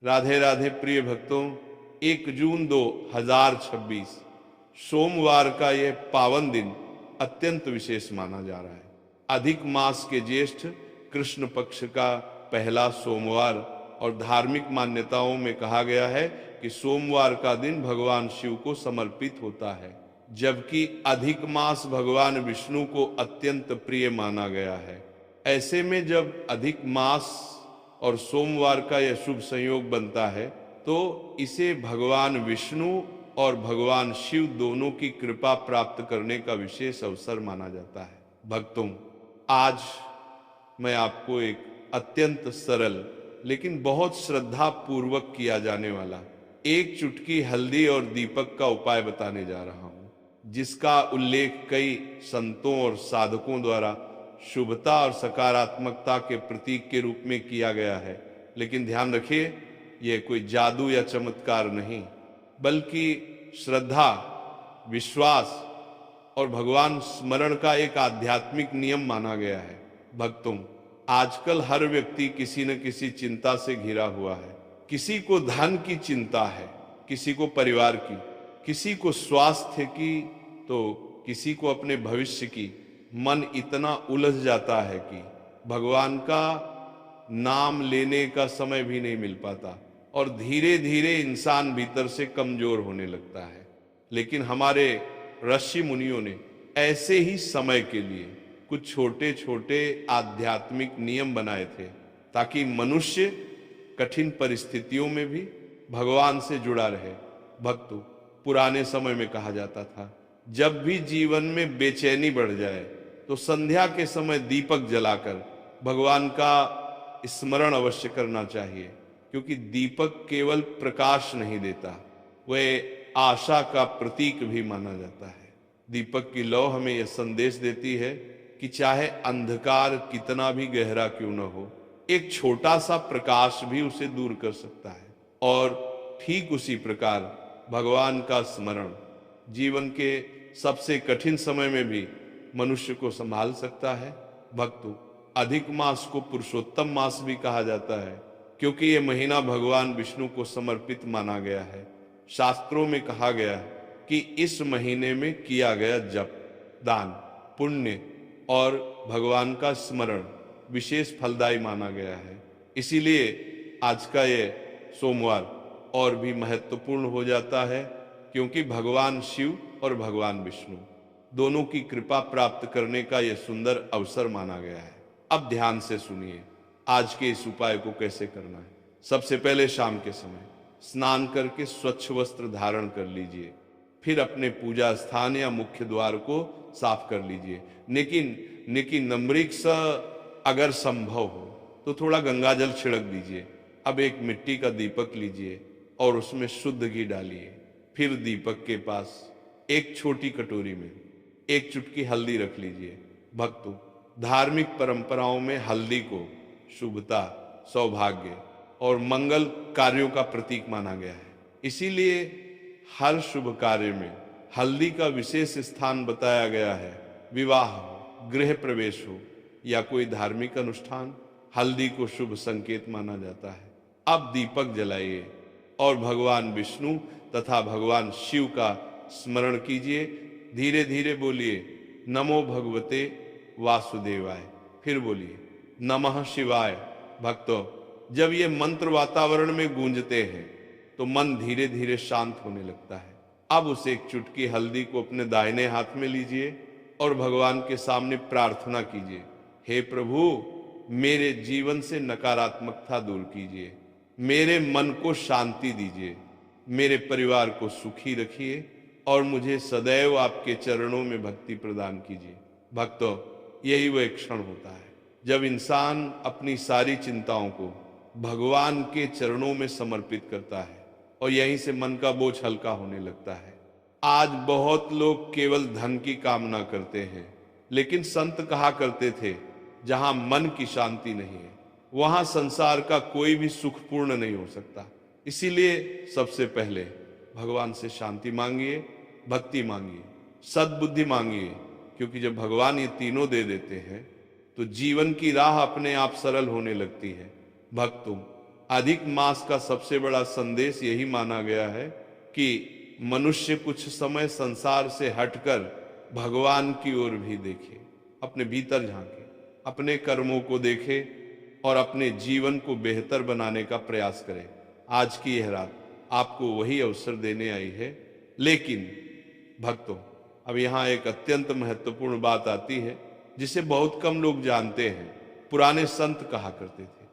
राधे राधे प्रिय भक्तों, 1 जून 2026 सोमवार का यह पावन दिन अत्यंत विशेष माना जा रहा है। अधिक मास के ज्येष्ठ कृष्ण पक्ष का पहला सोमवार और धार्मिक मान्यताओं में कहा गया है कि सोमवार का दिन भगवान शिव को समर्पित होता है, जबकि अधिक मास भगवान विष्णु को अत्यंत प्रिय माना गया है। ऐसे में जब अधिक मास और सोमवार का यह शुभ संयोग बनता है तो इसे भगवान विष्णु और भगवान शिव दोनों की कृपा प्राप्त करने का विशेष अवसर माना जाता है। भक्तों, आज मैं आपको एक अत्यंत सरल लेकिन बहुत श्रद्धा पूर्वक किया जाने वाला 1 चुटकी हल्दी और दीपक का उपाय बताने जा रहा हूं, जिसका उल्लेख कई संतों और साधकों द्वारा शुभता और सकारात्मकता के प्रतीक के रूप में किया गया है। लेकिन ध्यान रखिए, यह कोई जादू या चमत्कार नहीं, बल्कि श्रद्धा, विश्वास और भगवान स्मरण का एक आध्यात्मिक नियम माना गया है। भक्तों, आजकल हर व्यक्ति किसी न किसी चिंता से घिरा हुआ है। किसी को धन की चिंता है, किसी को परिवार की, किसी को स्वास्थ्य की, तो किसी को अपने भविष्य की। मन इतना उलझ जाता है कि भगवान का नाम लेने का समय भी नहीं मिल पाता और धीरे धीरे इंसान भीतर से कमजोर होने लगता है। लेकिन हमारे ऋषि मुनियों ने ऐसे ही समय के लिए कुछ छोटे छोटे आध्यात्मिक नियम बनाए थे, ताकि मनुष्य कठिन परिस्थितियों में भी भगवान से जुड़ा रहे। भक्तों, पुराने समय में कहा जाता था, जब भी जीवन में बेचैनी बढ़ जाए तो संध्या के समय दीपक जलाकर भगवान का स्मरण अवश्य करना चाहिए, क्योंकि दीपक केवल प्रकाश नहीं देता, वह आशा का प्रतीक भी माना जाता है। दीपक की लौ हमें यह संदेश देती है कि चाहे अंधकार कितना भी गहरा क्यों न हो, एक छोटा सा प्रकाश भी उसे दूर कर सकता है। और ठीक उसी प्रकार भगवान का स्मरण जीवन के सबसे कठिन समय में भी मनुष्य को संभाल सकता है। भक्तों, अधिक मास को पुरुषोत्तम मास भी कहा जाता है, क्योंकि यह महीना भगवान विष्णु को समर्पित माना गया है। शास्त्रों में कहा गया है कि इस महीने में किया गया जप, दान, पुण्य और भगवान का स्मरण विशेष फलदायी माना गया है। इसीलिए आज का ये सोमवार और भी महत्वपूर्ण हो जाता है, क्योंकि भगवान शिव और भगवान विष्णु दोनों की कृपा प्राप्त करने का यह सुंदर अवसर माना गया है। अब ध्यान से सुनिए आज के इस उपाय को कैसे करना है। सबसे पहले शाम के समय स्नान करके स्वच्छ वस्त्र धारण कर लीजिए, फिर अपने पूजा स्थान या मुख्य द्वार को साफ कर लीजिए। लेकिन नम्रिक सा अगर संभव हो तो थोड़ा गंगा जल छिड़क दीजिए। अब एक मिट्टी का दीपक लीजिए और उसमें शुद्ध घी डालिए। फिर दीपक के पास एक छोटी कटोरी में 1 चुटकी हल्दी रख लीजिए। भक्तों, धार्मिक परंपराओं में हल्दी को शुभता, सौभाग्य और मंगल कार्यों का प्रतीक माना गया है। इसीलिए हर शुभ कार्य में हल्दी का विशेष स्थान बताया गया है। विवाह हो, गृह प्रवेश हो या कोई धार्मिक अनुष्ठान, हल्दी को शुभ संकेत माना जाता है। अब दीपक जलाइए और भगवान विष्णु तथा भगवान शिव का स्मरण कीजिए। धीरे धीरे बोलिए, नमो भगवते वासुदेवाय। फिर बोलिए, नमः शिवाय। भक्तों, जब ये मंत्र वातावरण में गूंजते हैं तो मन धीरे धीरे शांत होने लगता है। अब उस 1 चुटकी हल्दी को अपने दाहिने हाथ में लीजिए और भगवान के सामने प्रार्थना कीजिए, हे प्रभु, मेरे जीवन से नकारात्मकता दूर कीजिए, मेरे मन को शांति दीजिए, मेरे परिवार को सुखी रखिए और मुझे सदैव आपके चरणों में भक्ति प्रदान कीजिए। भक्तों, यही वो एक क्षण होता है जब इंसान अपनी सारी चिंताओं को भगवान के चरणों में समर्पित करता है और यहीं से मन का बोझ हल्का होने लगता है। आज बहुत लोग केवल धन की कामना करते हैं, लेकिन संत कहा करते थे, जहां मन की शांति नहीं है वहां संसार का कोई भी सुख पूर्ण नहीं हो सकता। इसीलिए सबसे पहले भगवान से शांति मांगिए, भक्ति मांगिए, सद्बुद्धि मांगिए, क्योंकि जब भगवान ये तीनों दे देते हैं तो जीवन की राह अपने आप सरल होने लगती है। भक्तों, अधिक मास का सबसे बड़ा संदेश यही माना गया है कि मनुष्य कुछ समय संसार से हटकर भगवान की ओर भी देखे, अपने भीतर झांके, अपने कर्मों को देखे और अपने जीवन को बेहतर बनाने का प्रयास करे। आज की यह रात आपको वही अवसर देने आई है। लेकिन भक्तों, अब यहाँ एक अत्यंत महत्वपूर्ण बात आती है जिसे बहुत कम लोग जानते हैं। पुराने संत कहा करते थे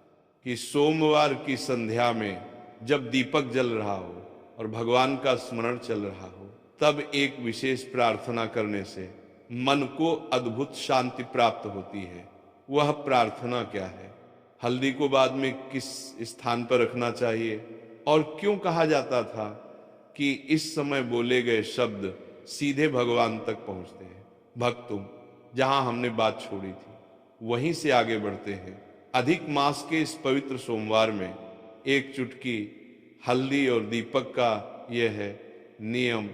कि सोमवार की संध्या में जब दीपक जल रहा हो और भगवान का स्मरण चल रहा हो, तब एक विशेष प्रार्थना करने से मन को अद्भुत शांति प्राप्त होती है। वह प्रार्थना क्या है? हल्दी को बाद में किस स्थान पर रखना चाहिए और क्यों कहा जाता था कि इस समय बोले गए शब्द सीधे भगवान तक पहुंचते हैं? भक्तों, जहां हमने बात छोड़ी थी वहीं से आगे बढ़ते हैं। अधिक मास के इस पवित्र सोमवार में एक चुटकी हल्दी और दीपक का यह है नियम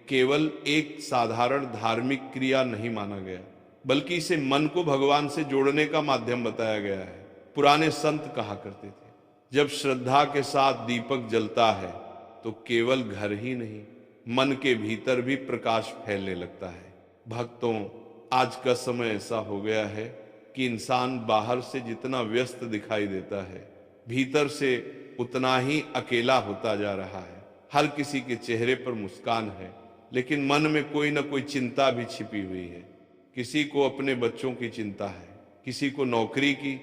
केवल एक साधारण धार्मिक क्रिया नहीं माना गया, बल्कि इसे मन को भगवान से जोड़ने का माध्यम बताया गया है। पुराने संत कहा करते थे, जब श्रद्धा के साथ दीपक जलता है तो केवल घर ही नहीं, मन के भीतर भी प्रकाश फैलने लगता है। भक्तों, आज का समय ऐसा हो गया है कि इंसान बाहर से जितना व्यस्त दिखाई देता है, भीतर से उतना ही अकेला होता जा रहा है। हर किसी के चेहरे पर मुस्कान है, लेकिन मन में कोई ना कोई चिंता भी छिपी हुई है। किसी को अपने बच्चों की चिंता है, किसी को नौकरी की,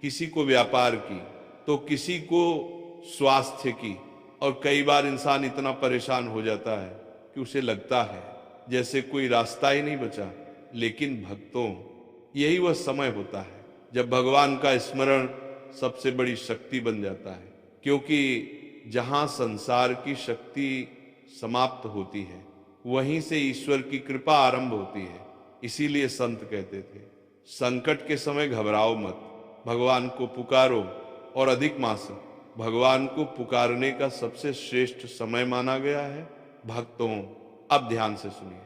किसी को व्यापार की, तो किसी को स्वास्थ्य की। और कई बार इंसान इतना परेशान हो जाता है कि उसे लगता है जैसे कोई रास्ता ही नहीं बचा। लेकिन भक्तों, यही वह समय होता है जब भगवान का स्मरण सबसे बड़ी शक्ति बन जाता है, क्योंकि जहां संसार की शक्ति समाप्त होती है वहीं से ईश्वर की कृपा आरंभ होती है। इसीलिए संत कहते थे, संकट के समय घबराओ मत, भगवान को पुकारो। और अधिक मास भगवान को पुकारने का सबसे श्रेष्ठ समय माना गया है। भक्तों, अब ध्यान से सुनिए।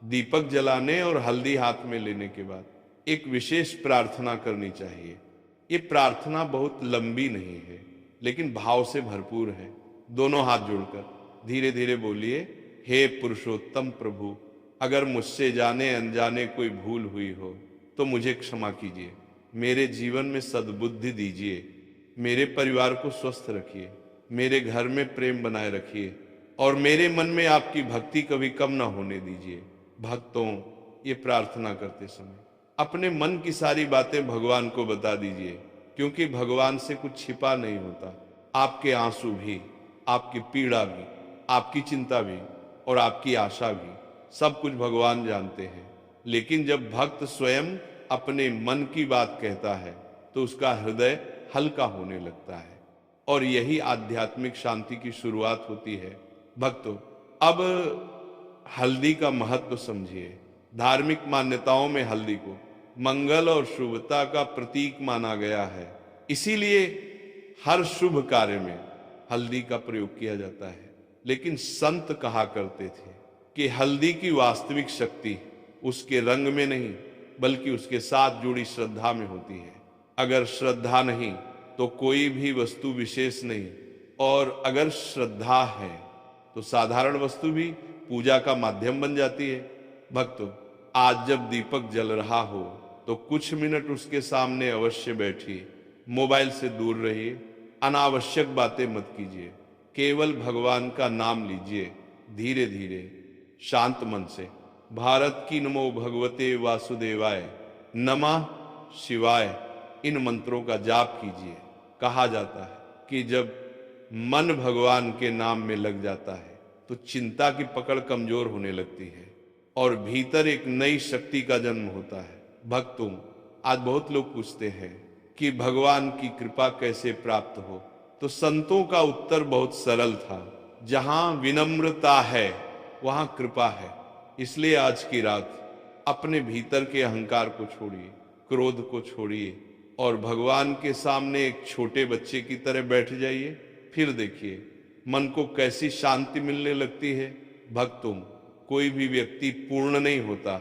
दीपक जलाने और हल्दी हाथ में लेने के बाद एक विशेष प्रार्थना करनी चाहिए। ये प्रार्थना बहुत लंबी नहीं है, लेकिन भाव से भरपूर है। दोनों हाथ जोड़कर धीरे धीरे बोलिए, हे पुरुषोत्तम प्रभु, अगर मुझसे जाने अनजाने कोई भूल हुई हो तो मुझे क्षमा कीजिए। मेरे जीवन में सद्बुद्धि दीजिए, मेरे परिवार को स्वस्थ रखिए, मेरे घर में प्रेम बनाए रखिए और मेरे मन में आपकी भक्ति कभी कम ना होने दीजिए। भक्तों, ये प्रार्थना करते समय अपने मन की सारी बातें भगवान को बता दीजिए, क्योंकि भगवान से कुछ छिपा नहीं होता। आपके आंसू भी, आपकी पीड़ा भी, आपकी चिंता भी और आपकी आशा भी, सब कुछ भगवान जानते हैं। लेकिन जब भक्त स्वयं अपने मन की बात कहता है तो उसका हृदय हल्का होने लगता है और यही आध्यात्मिक शांति की शुरुआत होती है। भक्तों, अब हल्दी का महत्व समझिए। धार्मिक मान्यताओं में हल्दी को मंगल और शुभता का प्रतीक माना गया है, इसीलिए हर शुभ कार्य में हल्दी का प्रयोग किया जाता है। लेकिन संत कहा करते थे कि हल्दी की वास्तविक शक्ति उसके रंग में नहीं, बल्कि उसके साथ जुड़ी श्रद्धा में होती है। अगर श्रद्धा नहीं तो कोई भी वस्तु विशेष नहीं, और अगर श्रद्धा है तो साधारण वस्तु भी पूजा का माध्यम बन जाती है। भक्तों, आज जब दीपक जल रहा हो तो कुछ मिनट उसके सामने अवश्य बैठिए, मोबाइल से दूर रहिए, अनावश्यक बातें मत कीजिए, केवल भगवान का नाम लीजिए। धीरे धीरे शांत मन से भारत की नमो भगवते वासुदेवाय, नमः शिवाय, इन मंत्रों का जाप कीजिए। कहा जाता है कि जब मन भगवान के नाम में लग जाता है तो चिंता की पकड़ कमजोर होने लगती है और भीतर एक नई शक्ति का जन्म होता है। भक्तों, आज बहुत लोग पूछते हैं कि भगवान की कृपा कैसे प्राप्त हो, तो संतों का उत्तर बहुत सरल था, जहां विनम्रता है वहां कृपा है। इसलिए आज की रात अपने भीतर के अहंकार को छोड़िए, क्रोध को छोड़िए और भगवान के सामने एक छोटे बच्चे की तरह बैठ जाइए। फिर देखिए मन को कैसी शांति मिलने लगती है। भक्तों, कोई भी व्यक्ति पूर्ण नहीं होता,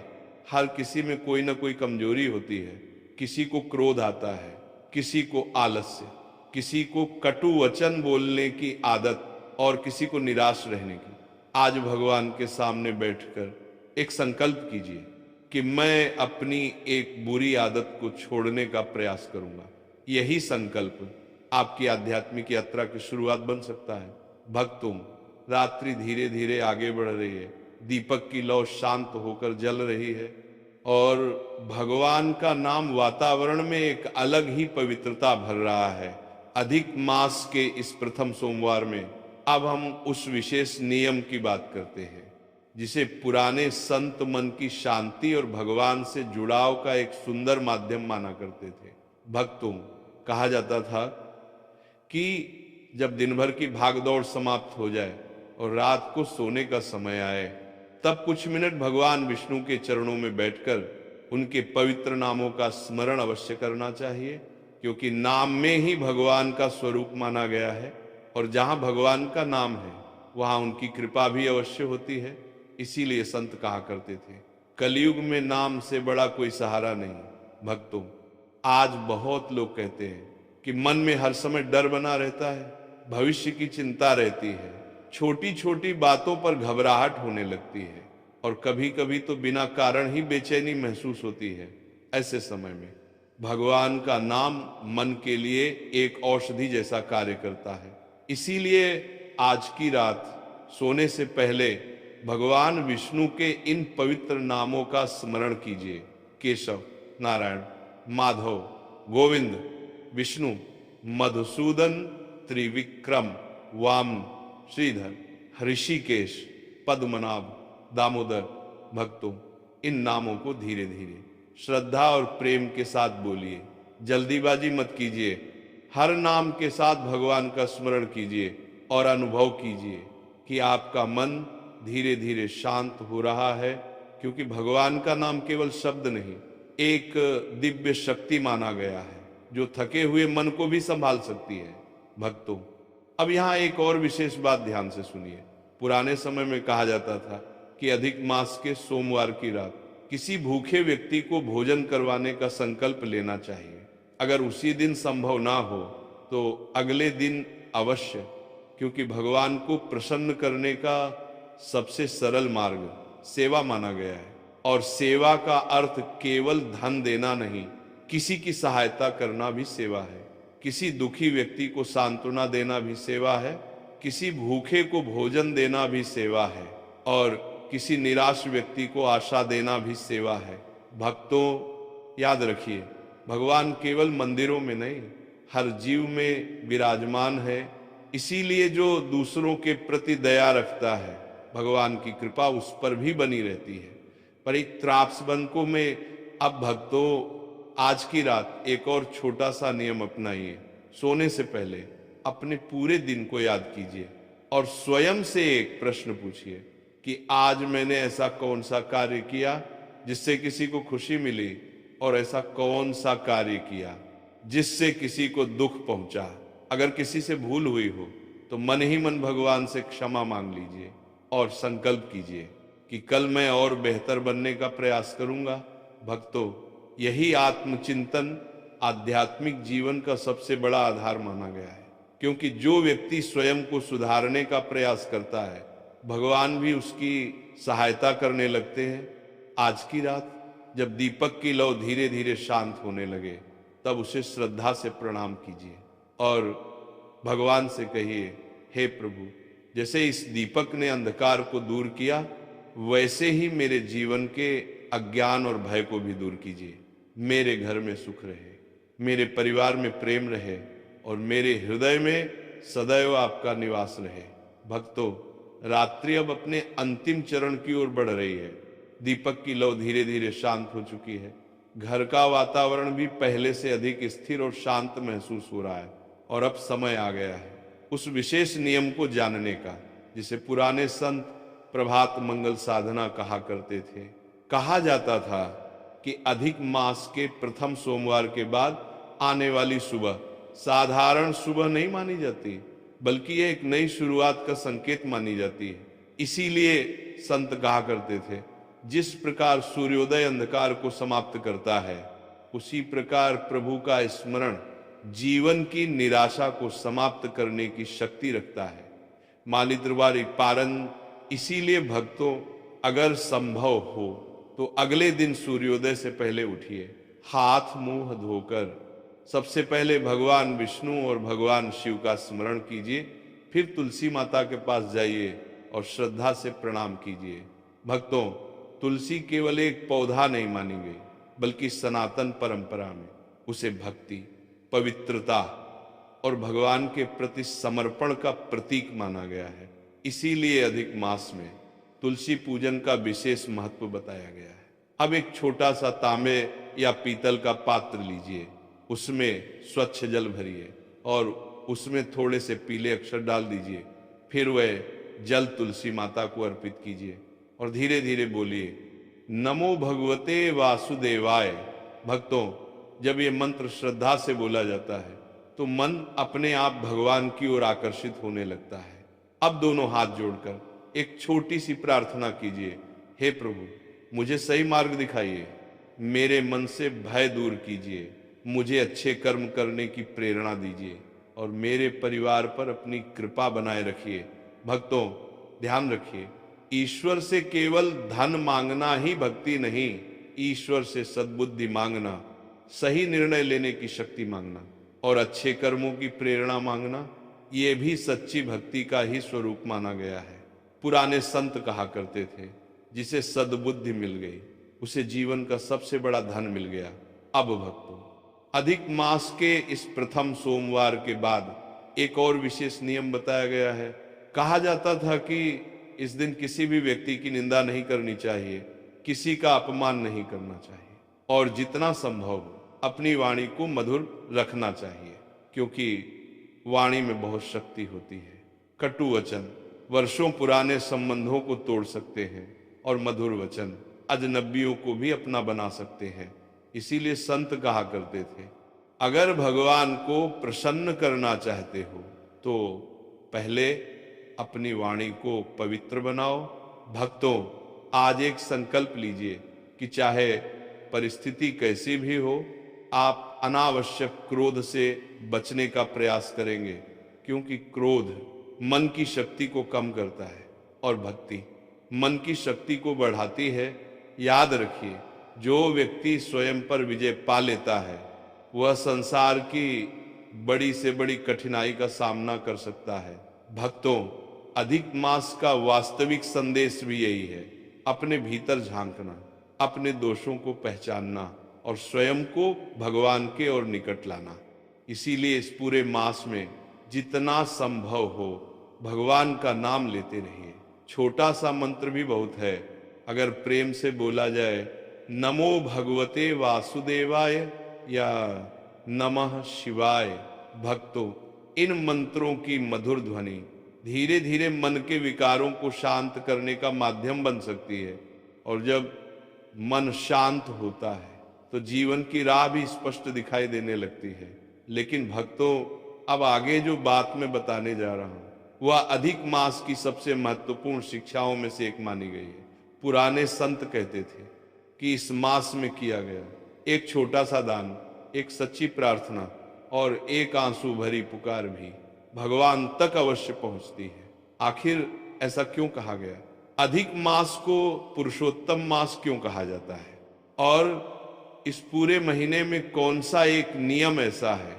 हर किसी में कोई ना कोई कमजोरी होती है। किसी को क्रोध आता है, किसी को आलस्य, किसी को कटु वचन बोलने की आदत और किसी को निराश रहने की, आज भगवान के सामने बैठकर एक संकल्प कीजिए कि मैं अपनी एक बुरी आदत को छोड़ने का प्रयास करूंगा। यही संकल्प आपकी आध्यात्मिक यात्रा की शुरुआत बन सकता है। भक्तों, रात्रि धीरे धीरे आगे बढ़ रही है, दीपक की लौ शांत होकर जल रही है और भगवान का नाम वातावरण में एक अलग ही पवित्रता भर रहा है। अधिक मास के इस प्रथम सोमवार में अब हम उस विशेष नियम की बात करते हैं जिसे पुराने संत मन की शांति और भगवान से जुड़ाव का एक सुंदर माध्यम माना करते थे। भक्तों, कहा जाता था कि जब दिन भर की भागदौड़ समाप्त हो जाए और रात को सोने का समय आए, तब कुछ मिनट भगवान विष्णु के चरणों में बैठकर उनके पवित्र नामों का स्मरण अवश्य करना चाहिए, क्योंकि नाम में ही भगवान का स्वरूप माना गया है और जहां भगवान का नाम है वहां उनकी कृपा भी अवश्य होती है। इसीलिए संत कहा करते थे, कलयुग में नाम से बड़ा कोई सहारा नहीं। भक्तों, आज बहुत लोग कहते हैं कि मन में हर समय डर बना रहता है, भविष्य की चिंता रहती है, छोटी छोटी बातों पर घबराहट होने लगती है और कभी कभी तो बिना कारण ही बेचैनी महसूस होती है। ऐसे समय में भगवान का नाम मन के लिए एक औषधि जैसा कार्य करता है। इसीलिए आज की रात सोने से पहले भगवान विष्णु के इन पवित्र नामों का स्मरण कीजिए। केशव, नारायण, माधव, गोविंद, विष्णु, मधुसूदन, त्रिविक्रम, वामन, श्रीधर, ऋषिकेश, पद्मनाभ, दामोदर। भक्तों, इन नामों को धीरे धीरे श्रद्धा और प्रेम के साथ बोलिए, जल्दीबाजी मत कीजिए। हर नाम के साथ भगवान का स्मरण कीजिए और अनुभव कीजिए कि आपका मन धीरे धीरे शांत हो रहा है, क्योंकि भगवान का नाम केवल शब्द नहीं, एक दिव्य शक्ति माना गया है जो थके हुए मन को भी संभाल सकती है। भक्तों, अब यहाँ एक और विशेष बात ध्यान से सुनिए। पुराने समय में कहा जाता था कि अधिक मास के सोमवार की रात किसी भूखे व्यक्ति को भोजन करवाने का संकल्प लेना चाहिए। अगर उसी दिन संभव ना हो तो अगले दिन अवश्य, क्योंकि भगवान को प्रसन्न करने का सबसे सरल मार्ग सेवा माना गया है और सेवा का अर्थ केवल धन देना नहीं, किसी की सहायता करना भी सेवा है, किसी दुखी व्यक्ति को सांत्वना देना भी सेवा है, किसी भूखे को भोजन देना भी सेवा है और किसी निराश व्यक्ति को आशा देना भी सेवा है। भक्तों, याद रखिए, भगवान केवल मंदिरों में नहीं, हर जीव में विराजमान है। इसीलिए जो दूसरों के प्रति दया रखता है, भगवान की कृपा उस पर भी बनी रहती है। पर एक त्रासबंको में अब भक्तों, आज की रात एक और छोटा सा नियम अपनाइए। सोने से पहले अपने पूरे दिन को याद कीजिए और स्वयं से एक प्रश्न पूछिए कि आज मैंने ऐसा कौन सा कार्य किया जिससे किसी को खुशी मिली और ऐसा कौन सा कार्य किया जिससे किसी को दुख पहुंचा। अगर किसी से भूल हुई हो तो मन ही मन भगवान से क्षमा मांग लीजिए और संकल्प कीजिए कि कल मैं और बेहतर बनने का प्रयास करूंगा। भक्तों, यही आत्मचिंतन आध्यात्मिक जीवन का सबसे बड़ा आधार माना गया है, क्योंकि जो व्यक्ति स्वयं को सुधारने का प्रयास करता है, भगवान भी उसकी सहायता करने लगते हैं। आज की रात जब दीपक की लौ धीरे धीरे शांत होने लगे, तब उसे श्रद्धा से प्रणाम कीजिए और भगवान से कहिए, हे प्रभु, जैसे इस दीपक ने अंधकार को दूर किया, वैसे ही मेरे जीवन के अज्ञान और भय को भी दूर कीजिए। मेरे घर में सुख रहे, मेरे परिवार में प्रेम रहे और मेरे हृदय में सदैव आपका निवास रहे। भक्तों, रात्रि अब अपने अंतिम चरण की ओर बढ़ रही है। दीपक की लौ धीरे धीरे शांत हो चुकी है। घर का वातावरण भी पहले से अधिक स्थिर और शांत महसूस हो रहा है और अब समय आ गया है उस विशेष नियम को जानने का, जिसे पुराने संत प्रभात मंगल साधना कहा करते थे। कहा जाता था कि अधिक मास के प्रथम सोमवार के बाद आने वाली सुबह साधारण सुबह नहीं मानी जाती, बल्कि यह एक नई शुरुआत का संकेत मानी जाती है। इसीलिए संत कहा करते थे, जिस प्रकार सूर्योदय अंधकार को समाप्त करता है, उसी प्रकार प्रभु का स्मरण जीवन की निराशा को समाप्त करने की शक्ति रखता है। माली त्रिवारी पारण इसीलिए भक्तों, अगर संभव हो तो अगले दिन सूर्योदय से पहले उठिए, हाथ मुंह धोकर सबसे पहले भगवान विष्णु और भगवान शिव का स्मरण कीजिए, फिर तुलसी माता के पास जाइए और श्रद्धा से प्रणाम कीजिए। भक्तों, तुलसी केवल एक पौधा नहीं मानी गई, बल्कि सनातन परंपरा में उसे भक्ति, पवित्रता और भगवान के प्रति समर्पण का प्रतीक माना गया है। इसीलिए अधिक मास में तुलसी पूजन का विशेष महत्व बताया गया है। अब एक छोटा सा तांबे या पीतल का पात्र लीजिए, उसमें स्वच्छ जल भरिए और उसमें थोड़े से पीले अक्षर डाल दीजिए। फिर वह जल तुलसी माता को अर्पित कीजिए और धीरे धीरे बोलिए, नमो भगवते वासुदेवाय। भक्तों, जब ये मंत्र श्रद्धा से बोला जाता है तो मन अपने आप भगवान की ओर आकर्षित होने लगता है। अब दोनों हाथ जोड़कर एक छोटी सी प्रार्थना कीजिए, हे प्रभु, मुझे सही मार्ग दिखाइए, मेरे मन से भय दूर कीजिए, मुझे अच्छे कर्म करने की प्रेरणा दीजिए और मेरे परिवार पर अपनी कृपा बनाए रखिए। भक्तों, ध्यान रखिए, ईश्वर से केवल धन मांगना ही भक्ति नहीं, ईश्वर से सद्बुद्धि मांगना, सही निर्णय लेने की शक्ति मांगना और अच्छे कर्मों की प्रेरणा मांगना, ये भी सच्ची भक्ति का ही स्वरूप माना गया है। पुराने संत कहा करते थे, जिसे सद्बुद्धि मिल गई उसे जीवन का सबसे बड़ा धन मिल गया। अब भक्तों, अधिक मास के इस प्रथम सोमवार के बाद एक और विशेष नियम बताया गया है। कहा जाता था कि इस दिन किसी भी व्यक्ति की निंदा नहीं करनी चाहिए, किसी का अपमान नहीं करना चाहिए और जितना संभव हो अपनी वाणी को मधुर रखना चाहिए, क्योंकि वाणी में बहुत शक्ति होती है। कटु वचन वर्षों पुराने संबंधों को तोड़ सकते हैं और मधुर वचन अजनबियों को भी अपना बना सकते हैं। इसीलिए संत कहा करते थे, अगर भगवान को प्रसन्न करना चाहते हो तो पहले अपनी वाणी को पवित्र बनाओ। भक्तों, आज एक संकल्प लीजिए कि चाहे परिस्थिति कैसी भी हो, आप अनावश्यक क्रोध से बचने का प्रयास करेंगे, क्योंकि क्रोध मन की शक्ति को कम करता है और भक्ति मन की शक्ति को बढ़ाती है। याद रखिए, जो व्यक्ति स्वयं पर विजय पा लेता है वह संसार की बड़ी से बड़ी कठिनाई का सामना कर सकता है। भक्तों, अधिक मास का वास्तविक संदेश भी यही है, अपने भीतर झांकना, अपने दोषों को पहचानना और स्वयं को भगवान के और निकट लाना। इसीलिए इस पूरे मास में जितना संभव हो भगवान का नाम लेते रहिए। छोटा सा मंत्र भी बहुत है, अगर प्रेम से बोला जाए, नमो भगवते वासुदेवाय या नमः शिवाय। भक्तों, इन मंत्रों की मधुर ध्वनि धीरे धीरे मन के विकारों को शांत करने का माध्यम बन सकती है और जब मन शांत होता है तो जीवन की राह भी स्पष्ट दिखाई देने लगती है। लेकिन भक्तों, अब आगे जो बात मैं बताने जा रहा हूं वह अधिक मास की सबसे महत्वपूर्ण शिक्षाओं में से एक मानी गई है। पुराने संत कहते थे कि इस मास में किया गया एक छोटा सा दान, एक सच्ची प्रार्थना और एक आंसू भरी पुकार भी भगवान तक अवश्य पहुंचती है। आखिर ऐसा क्यों कहा गया? अधिक मास को पुरुषोत्तम मास क्यों कहा जाता है और इस पूरे महीने में कौन सा एक नियम ऐसा है